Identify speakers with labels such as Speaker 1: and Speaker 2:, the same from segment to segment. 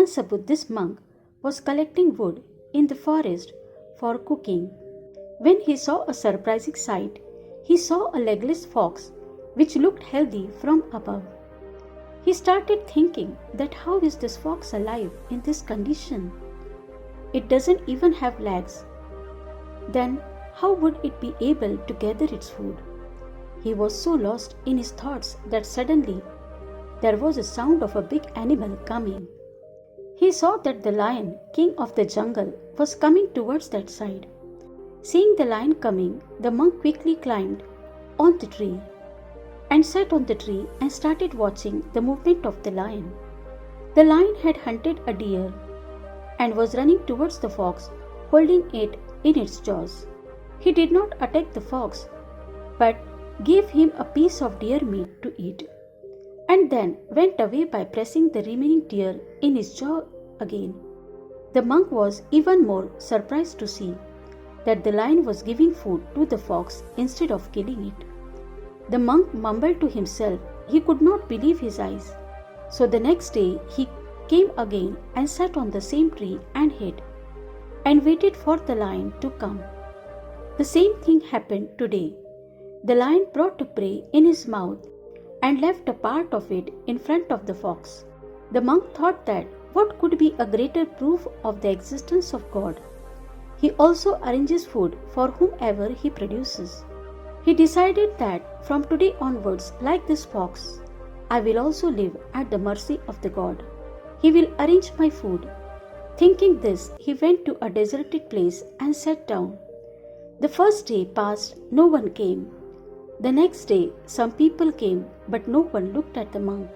Speaker 1: once a Buddhist monk was collecting wood in the forest for cooking. When he saw a surprising sight, he saw a legless fox which looked healthy from above. He started thinking that how is this fox alive in this condition? It doesn't even have legs. Then how would it be able to gather its food? He was so lost in his thoughts that suddenly there was a sound of a big animal coming. He saw that the lion, king of the jungle, was coming towards that side. Seeing the lion coming, the monk quickly climbed on the tree and sat on the tree and started watching the movement of the lion. The lion had hunted a deer and was running towards the fox, holding it in its jaws. He did not attack the fox, but gave him a piece of deer meat to eat, and then went away by pressing the remaining deer in his jaw again. The monk was even more surprised to see that the lion was giving food to the fox instead of killing it. The monk mumbled to himself. He could not believe his eyes. So the next day he came again and sat on the same tree and hid, and waited for the lion to come. The same thing happened today. The lion brought a prey in his mouth and left a part of it in front of the fox. The monk thought that what could be a greater proof of the existence of God? He also arranges food for whomever he produces. He decided that from today onwards, like this fox, I will also live at the mercy of the God. He will arrange my food. Thinking this, he went to a deserted place and sat down. The first day passed, no one came. The next day, some people came, but no one looked at the monk.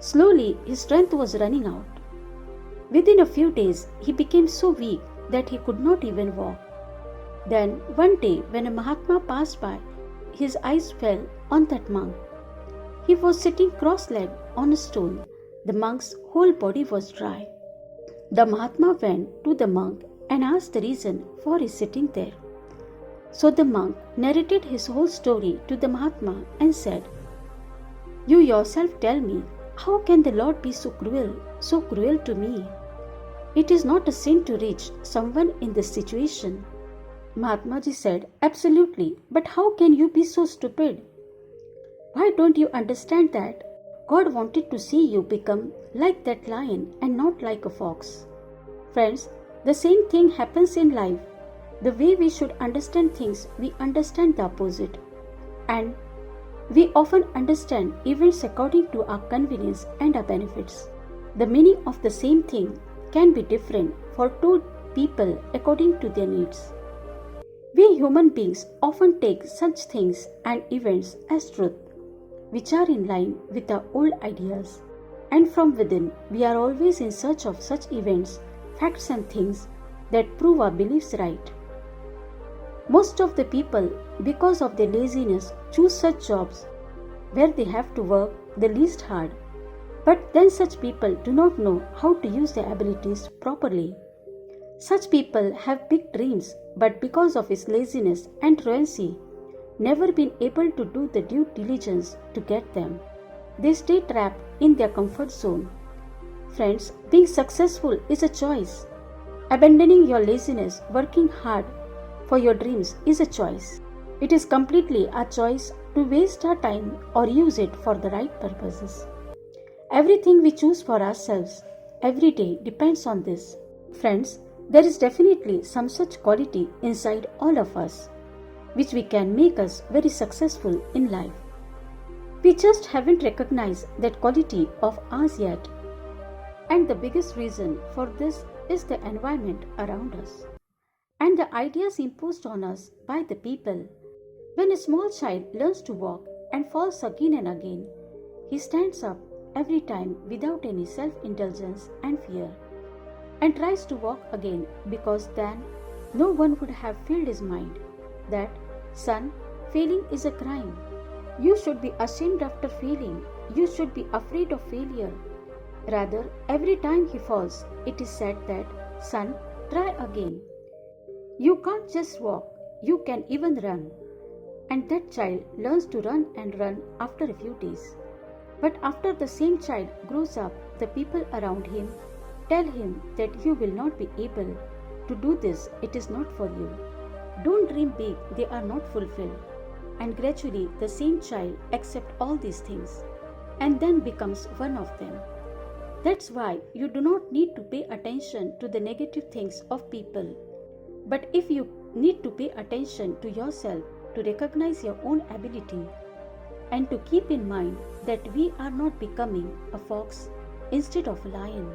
Speaker 1: Slowly, his strength was running out. Within a few days, he became so weak that he could not even walk. Then, one day, when a Mahatma passed by, his eyes fell on that monk. He was sitting cross-legged on a stone. The monk's whole body was dry. The Mahatma went to the monk and asked the reason for his sitting there. So the monk narrated his whole story to the Mahatma and said, "You yourself tell me, how can the Lord be so cruel to me? It is not a sin to reach someone in this situation." Mahatma ji said, "Absolutely, but how can you be so stupid? Why don't you understand that God wanted to see you become like that lion and not like a fox?" Friends, the same thing happens in life. The way we should understand things, we understand the opposite. And we often understand events according to our convenience and our benefits. The meaning of the same thing can be different for two people according to their needs. We human beings often take such things and events as truth, which are in line with our old ideas. And from within, we are always in search of such events, facts and things that prove our beliefs right. Most of the people, because of their laziness, choose such jobs where they have to work the least hard. But then such people do not know how to use their abilities properly. Such people have big dreams, but because of his laziness and truancy, never been able to do the due diligence to get them. They stay trapped in their comfort zone. Friends, being successful is a choice. Abandoning your laziness, working hard for your dreams is a choice. It is completely our choice to waste our time or use it for the right purposes. Everything we choose for ourselves every day depends on this. Friends, there is definitely some such quality inside all of us, which we can make us very successful in life. We just haven't recognized that quality of ours yet. And the biggest reason for this is the environment around us and the ideas imposed on us by the people. When a small child learns to walk and falls again and again, he stands up every time without any self-indulgence and fear, and tries to walk again, because then no one would have filled his mind that, "Son, failing is a crime. You should be ashamed after failing. You should be afraid of failure." Rather, every time he falls, it is said that, "Son, try again. You can't just walk, you can even run." And that child learns to run and run after a few days. But after the same child grows up, the people around him Tell him that you will not be able to do this, it is not for you. Don't dream big, they are not fulfilled. And gradually the same child accepts all these things and then becomes one of them. That's why you do not need to pay attention to the negative things of people. But if you need to pay attention to yourself, to recognize your own ability, and to keep in mind that we are not becoming a fox instead of a lion.